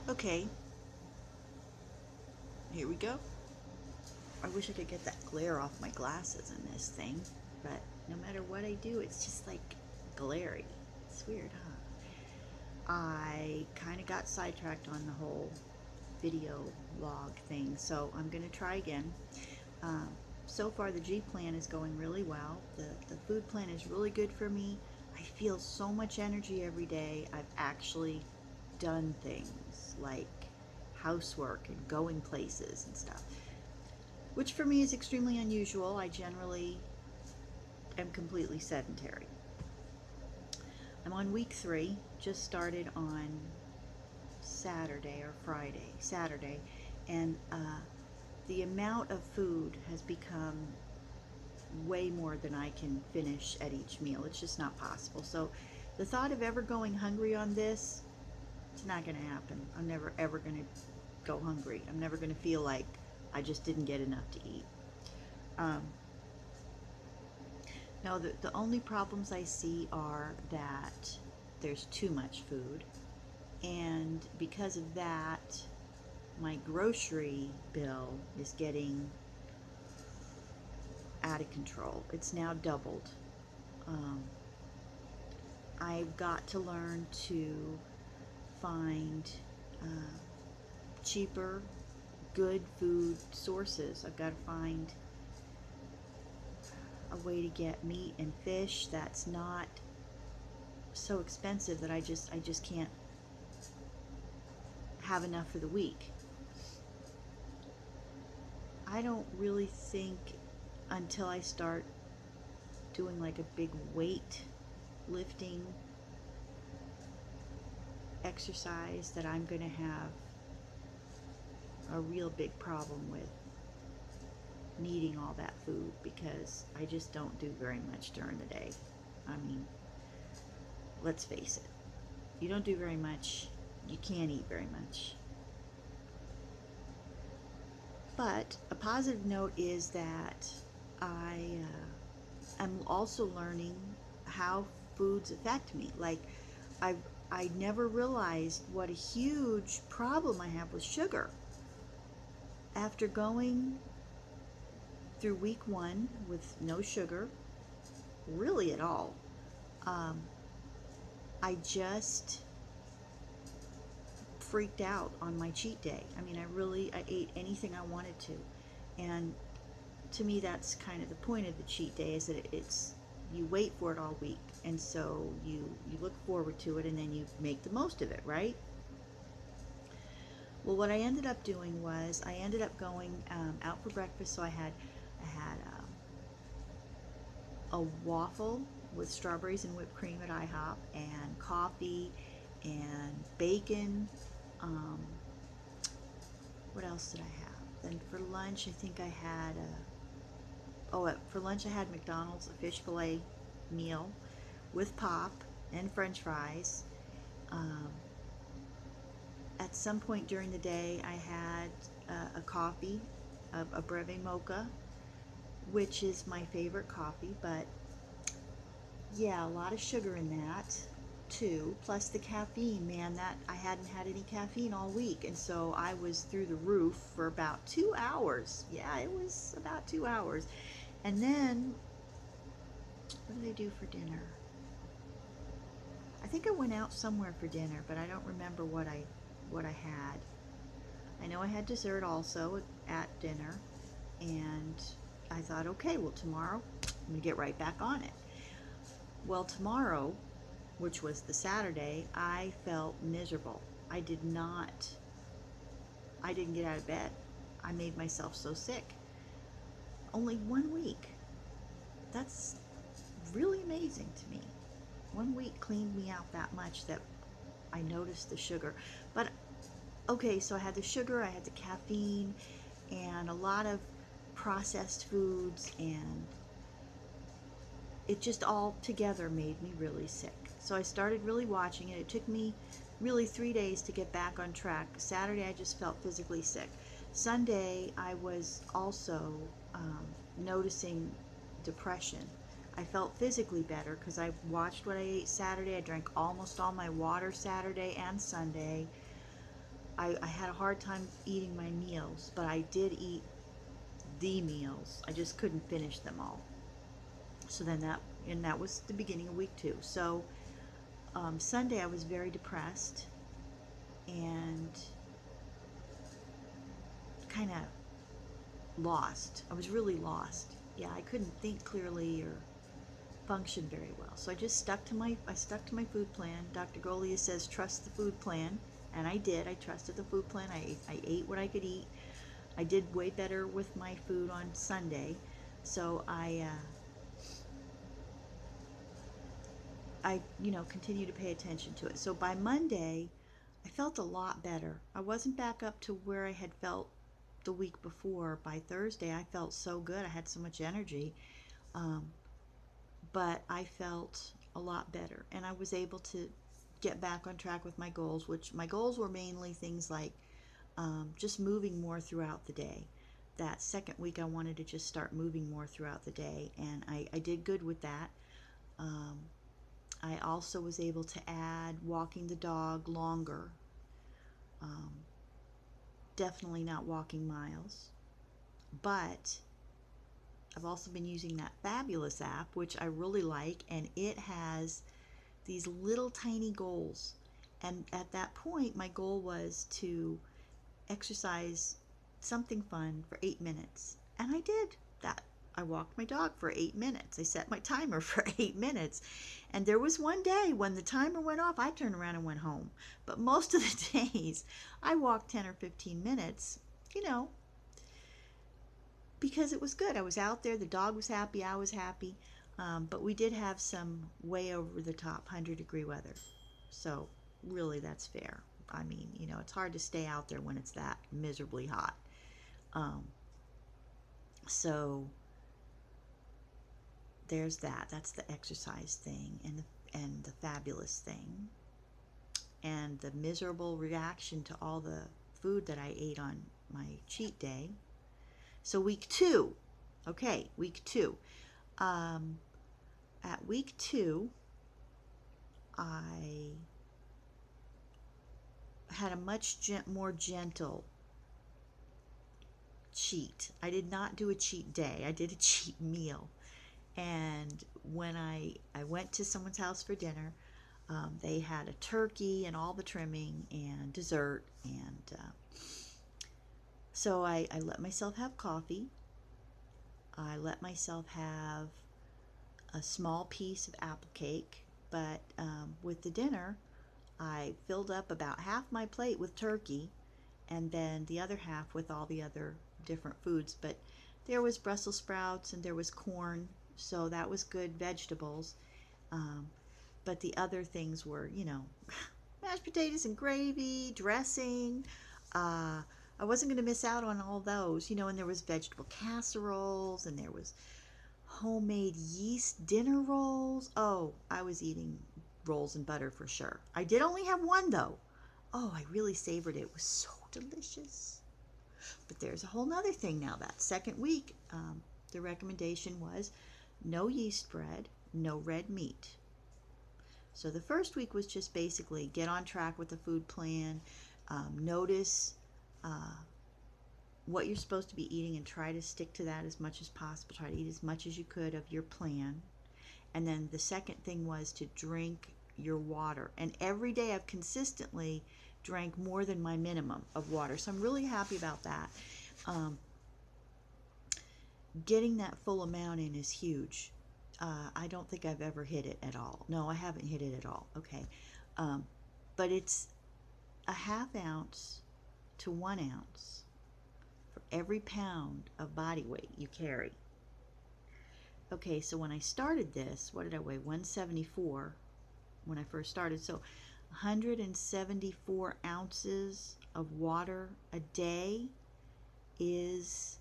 Okay, here we go. I wish I could get that glare off my glasses in this thing, but no matter what I do, it's just like glary. It's weird, huh? I kind of got sidetracked on the whole video log thing, so I'm going to try again. Um, so far, the G plan is going really well. The food plan is really good for me. I feel so much energy every day. I've actually done things like housework and going places and stuff, which for me is extremely unusual. I generally am completely sedentary. I'm on week 3, just started on Saturday or Friday, Saturday, and the amount of food has become way more than I can finish at each meal. It's just not possible. So the thought of ever going hungry on this, it's not going to happen. I'm never ever going to go hungry. I'm never going to feel like I just didn't get enough to eat. Um, no, the only problems I see are that there's too much food, and because of that, my grocery bill is getting out of control. It's now doubled. Um, I've got to learn to find uh, cheaper, good food sources. I've got to find a way to get meat and fish that's not so expensive that I just can't have enough for the week. I don't really think until I start doing like a big weight lifting exercise that I'm going to have a real big problem with needing all that food, because I just don't do very much during the day. I mean, let's face it, you don't do very much, you can't eat very much. But a positive note is that I am also learning how foods affect me. Like, I I never realized what a huge problem I have with sugar. After going through week 1 with no sugar, really at all, um, I just freaked out on my cheat day. I mean, I ate anything I wanted to, and to me, that's kind of the point of the cheat day, is that it's you wait for it all week, and so you look forward to it, and then you make the most of it, right? Well, what I ended up doing was I ended up going out for breakfast. So I had a waffle with strawberries and whipped cream at IHOP, and coffee, and bacon. Um, what else did I have? Then for lunch, I think I had for lunch I had McDonald's, a fish fillet meal with pop and French fries. Um, at some point during the day, I had a coffee, a Breve Mocha, which is my favorite coffee, but yeah, a lot of sugar in that too. Plus the caffeine, man, that I hadn't had any caffeine all week, and so I was through the roof for about 2 hours. Yeah, it was about 2 hours. And then, what did I do for dinner? I think I went out somewhere for dinner, but I don't remember what I had. I know I had dessert also at dinner, and I thought, okay, well, tomorrow I'm gonna get right back on it. Well, tomorrow, which was the Saturday, I felt miserable. I did not, I didn't get out of bed. I made myself so sick. Only 1 week. That's really amazing to me. 1 week cleaned me out that much that I noticed the sugar. But okay, so I had the sugar, I had the caffeine, and a lot of processed foods, and it just all together made me really sick. So I started really watching it. It took me really 3 days to get back on track. Saturday, I just felt physically sick. Sunday, I was also noticing depression. I felt physically better because I watched what I ate Saturday. I drank almost all my water Saturday and Sunday. I had a hard time eating my meals, but I did eat the meals. I just couldn't finish them all. So then that was the beginning of week 2. So Sunday I was very depressed and kind of lost. I was really lost. Yeah, I couldn't think clearly or function very well. So I stuck to my food plan. Dr. Golia says trust the food plan, and I did. I trusted the food plan. I ate what I could eat. I did way better with my food on Sunday. So I continue to pay attention to it. So by Monday, I felt a lot better. I wasn't back up to where I had felt the week before. By Thursday, I felt so good. I had so much energy. Um, but I felt a lot better, and I was able to get back on track with my goals, which my goals were mainly things like just moving more throughout the day. That second week, I wanted to just start moving more throughout the day, and I did good with that. Um, I also was able to add walking the dog longer, um, definitely not walking miles, but I've also been using that Fabulous app, which I really like, and it has these little tiny goals. And at that point, my goal was to exercise something fun for 8 minutes. And I did that. I walked my dog for 8 minutes. I set my timer for 8 minutes. And there was one day when the timer went off, I turned around and went home. But most of the days, I walked 10 or 15 minutes, you know, because it was good. I was out there, the dog was happy, I was happy. But we did have some way over the top 100-degree weather. So, really, that's fair. I mean, it's hard to stay out there when it's that miserably hot. Um, so, there's that. That's the exercise thing and the fabulous thing. And the miserable reaction to all the food that I ate on my cheat day. So, week 2. Okay, week 2. At week 2, I had a much more gentle cheat. I did not do a cheat day. I did a cheat meal. And when I went to someone's house for dinner, they had a turkey and all the trimming and dessert. And so I let myself have coffee. I let myself have a small piece of apple cake. But with the dinner, I filled up about half my plate with turkey and then the other half with all the other different foods. But there was Brussels sprouts and there was corn, so that was good vegetables. But the other things were, mashed potatoes and gravy, dressing. I wasn't going to miss out on all those, and there was vegetable casseroles and there was homemade yeast dinner rolls. Oh, I was eating rolls and butter for sure. I did only have one though. Oh, I really savored it. It was so delicious. But there's a whole nother thing now. That second week, the recommendation was no yeast bread, no red meat. So the first week was just basically get on track with the food plan, notice what you're supposed to be eating and try to stick to that as much as possible. Try to eat as much as you could of your plan. And then the second thing was to drink your water. And every day I've consistently drank more than my minimum of water. So I'm really happy about that. Getting that full amount in is huge. I don't think I've ever hit it at all. No, I haven't hit it at all. Okay. But it's a half ounce to 1 ounce for every pound of body weight you carry. Okay, so when I started this, what did I weigh? 174 when I first started. So 174 ounces of water a day is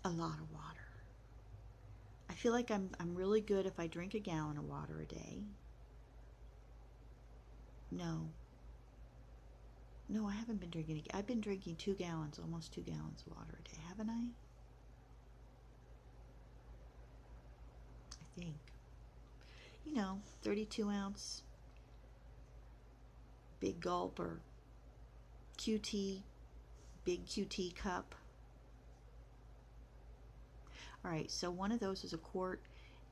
a lot of water. I feel like I'm really good if I drink a gallon of water a day. No, I haven't been drinking. I've been drinking 2 gallons, almost 2 gallons of water a day, haven't I? I think. 32 ounce Big Gulp or QT, big QT cup. All right, so one of those is a quart,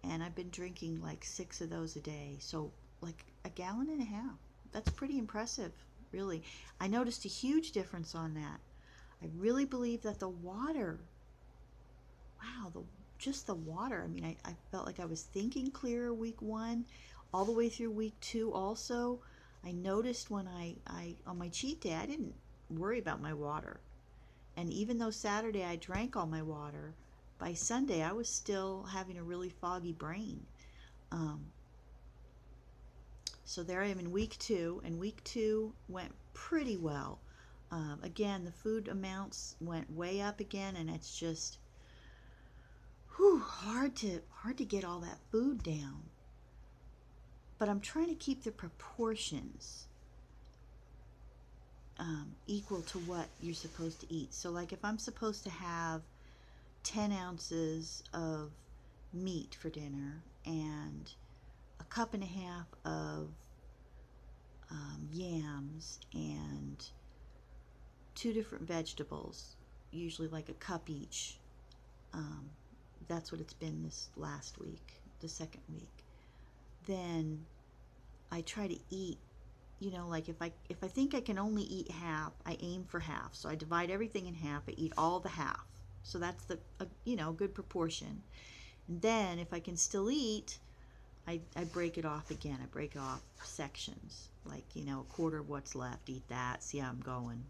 and I've been drinking like 6 of those a day. So like a gallon and a half. That's pretty impressive, really. I noticed a huge difference on that. I really believe that the water, wow, just the water. I mean, I felt like I was thinking clearer week 1, all the way through week 2 also. I noticed when I on my cheat day, I didn't worry about my water. And even though Saturday I drank all my water, by Sunday I was still having a really foggy brain. Um, so there I am in week 2, and week 2 went pretty well. Again, the food amounts went way up again, and it's just hard to get all that food down. But I'm trying to keep the proportions equal to what you're supposed to eat. So like if I'm supposed to have 10 ounces of meat for dinner and a cup and a half of yams and 2 different vegetables, usually like a cup each. That's what it's been this last week, the second week. Then I try to eat, like if I think I can only eat half, I aim for half. So I divide everything in half. I eat all the half. So that's the good proportion. And then if I can still eat, I break it off again. I break it off sections, like a quarter of what's left, eat that, see how I'm going.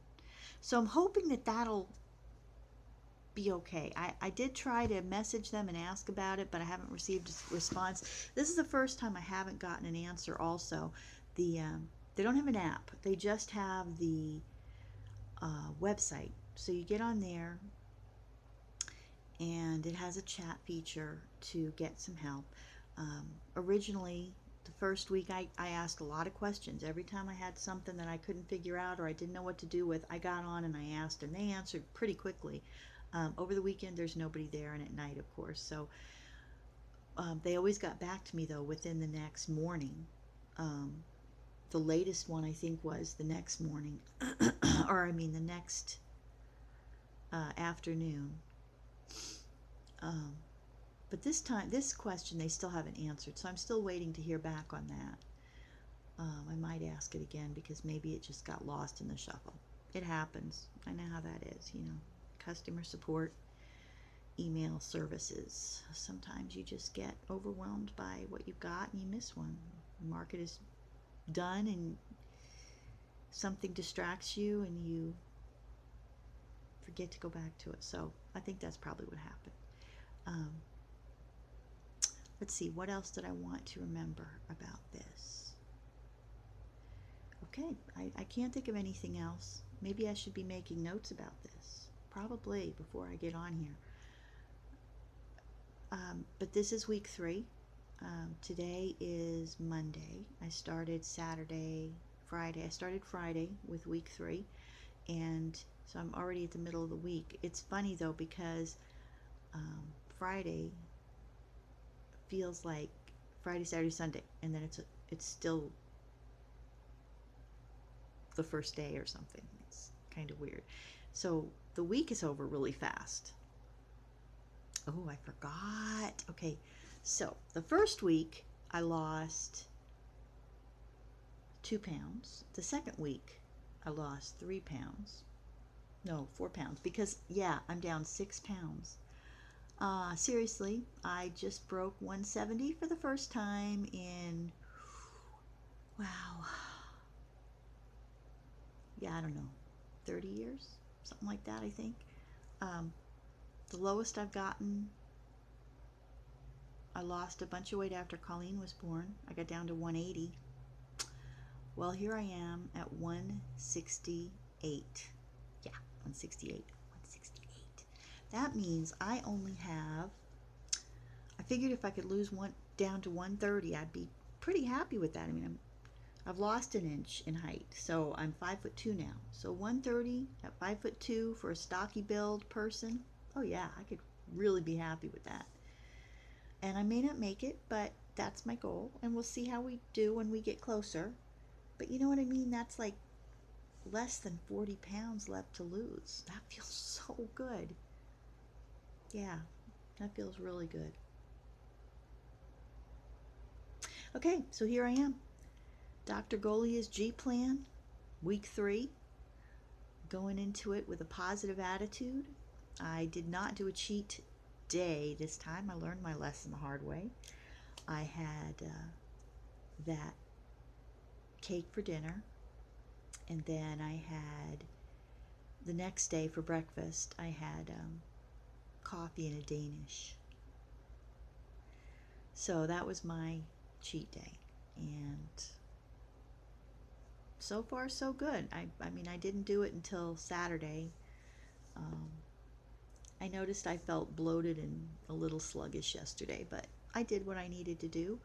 So I'm hoping that that'll be okay. I did try to message them and ask about it, but I haven't received a response. This is the first time I haven't gotten an answer. Also, they don't have an app. They just have the website. So you get on there, and it has a chat feature to get some help. Originally, the first week, I asked a lot of questions. Every time I had something that I couldn't figure out or I didn't know what to do with, I got on and I asked, and they answered pretty quickly. Over the weekend, there's nobody there, and at night, of course. So they always got back to me, though, within the next morning. The latest one, I think, was the next morning, or I mean the next afternoon. But this question, they still haven't answered, so I'm still waiting to hear back on that. I might ask it again because maybe it just got lost in the shuffle. It happens. I know how that is, customer support, email services. Sometimes you just get overwhelmed by what you've got and you miss one. The market is done and something distracts you and you forget to go back to it. So I think that's probably what happened. Let's see, what else did I want to remember about this? Okay, I can't think of anything else. Maybe I should be making notes about this. Probably before I get on here. But this is week 3. Today is Monday. I started Friday. I started Friday with week 3. And so I'm already at the middle of the week. It's funny though because Friday feels like Friday, Saturday, Sunday, and then it's still the first day or something. It's kind of weird. So the week is over really fast. Oh, I forgot. Okay, so the first week I lost 2 pounds. The second week I lost 3 pounds. No, 4 pounds because I'm down 6 pounds. Seriously, I just broke 170 for the first time in, wow, I don't know, 30 years, something like that, I think. The lowest I've gotten, I lost a bunch of weight after Colleen was born. I got down to 180. Well, here I am at 168. Yeah, 168. 168. That means I figured if I could lose down to 130, I'd be pretty happy with that. I mean, I've lost an inch in height, so I'm 5'2" now. So 130 at 5'2" for a stocky build person, oh yeah, I could really be happy with that. And I may not make it, but that's my goal, and we'll see how we do when we get closer. But you know what I mean? That's like less than 40 pounds left to lose. That feels so good. Yeah, that feels really good. Okay, so here I am. Dr. Golia's G Plan, week 3. Going into it with a positive attitude. I did not do a cheat day this time. I learned my lesson the hard way. I had that cake for dinner, and then I had the next day for breakfast, I had coffee and a Danish. So that was my cheat day, and so far so good. I mean, I didn't do it until Saturday. I noticed I felt bloated and a little sluggish yesterday, but I did what I needed to do.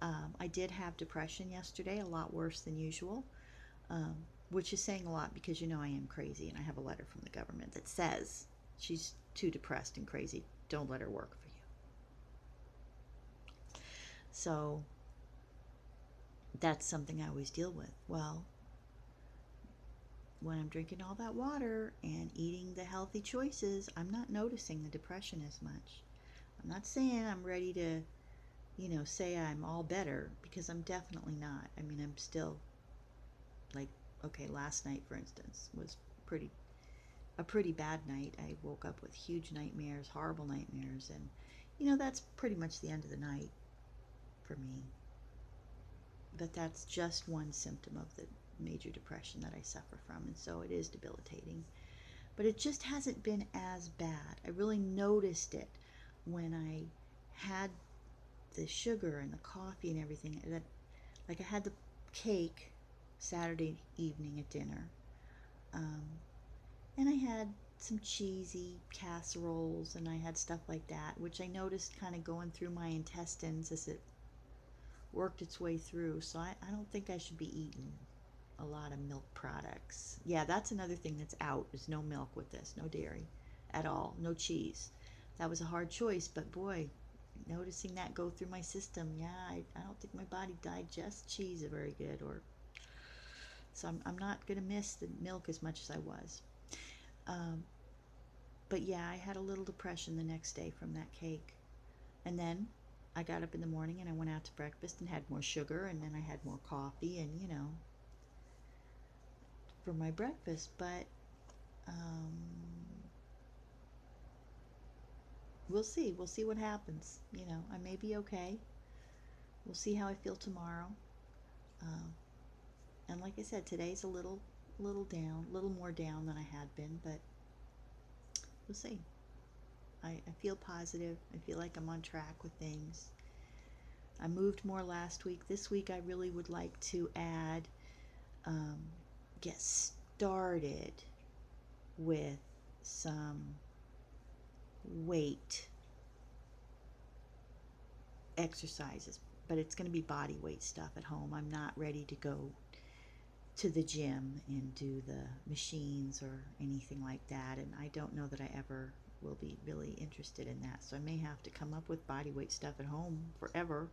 I did have depression yesterday, a lot worse than usual, which is saying a lot because you know I am crazy, and I have a letter from the government that says she's too depressed and crazy. Don't let her work for you. So that's something I always deal with. Well, when I'm drinking all that water and eating the healthy choices, I'm not noticing the depression as much. I'm not saying I'm ready to, say I'm all better, because I'm definitely not. I mean, I'm still like, okay, last night, for instance, was a pretty bad night. I woke up with huge nightmares, horrible nightmares, and that's pretty much the end of the night for me. But that's just one symptom of the major depression that I suffer from, and so it is debilitating. But it just hasn't been as bad. I really noticed it when I had the sugar and the coffee and everything. That, like, I had the cake Saturday evening at dinner, and I had some cheesy casseroles, and I had stuff like that, which I noticed kind of going through my intestines as it worked its way through. So I don't think I should be eating a lot of milk products. Yeah, that's another thing that's out, is no milk with this, no dairy at all, no cheese. That was a hard choice, but boy, noticing that go through my system, yeah, I don't think my body digests cheese very good, so I'm not going to miss the milk as much as I was. But yeah, I had a little depression the next day from that cake. And then I got up in the morning and I went out to breakfast and had more sugar, and then I had more coffee, and for my breakfast. But we'll see. We'll see what happens. I may be okay. We'll see how I feel tomorrow. And like I said, today's a little down, a little more down than I had been, but we'll see. I feel positive. I feel like I'm on track with things. I moved more last week. This week I really would like to add, get started with some weight exercises, but it's going to be body weight stuff at home. I'm not ready to go to the gym and do the machines or anything like that, and I don't know that I ever will be really interested in that, so I may have to come up with body weight stuff at home forever,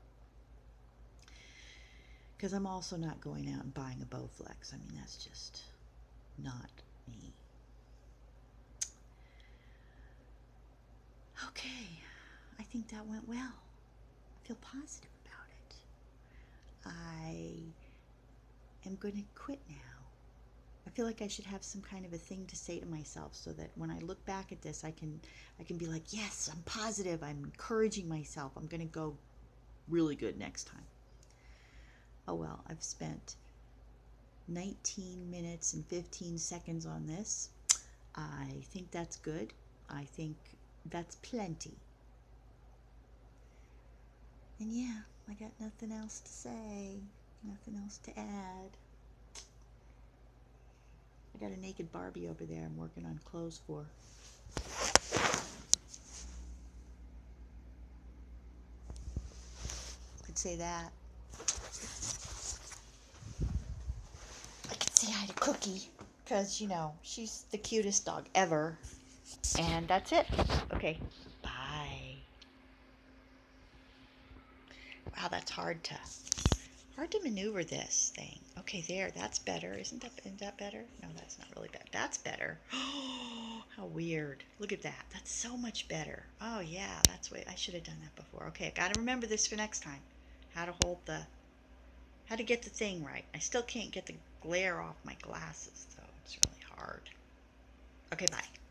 because I'm also not going out and buying a Bowflex. I mean, that's just not me. Okay, I think that went well. I feel positive about it. I am going to quit now. I feel like I should have some kind of a thing to say to myself, so that when I look back at this, I can be like, yes, I'm positive. I'm encouraging myself. I'm going to go really good next time. Oh well, I've spent 19 minutes and 15 seconds on this. I think that's good. I think that's plenty. And yeah, I got nothing else to say, nothing else to add. I got a naked Barbie over there I'm working on clothes for. Could say that. I could say hi to Cookie, because, she's the cutest dog ever. And that's it. Okay, bye. Wow, that's hard to maneuver this thing. Okay. Okay, there, that's better. Isn't that better? No, that's not really bad. That's better. Oh, how weird. Look at that. That's so much better. Oh, yeah, that's what I should have done that before. Okay, I got to remember this for next time. How to hold the, how to get the thing right. I still can't get the glare off my glasses, though. It's really hard. Okay, bye.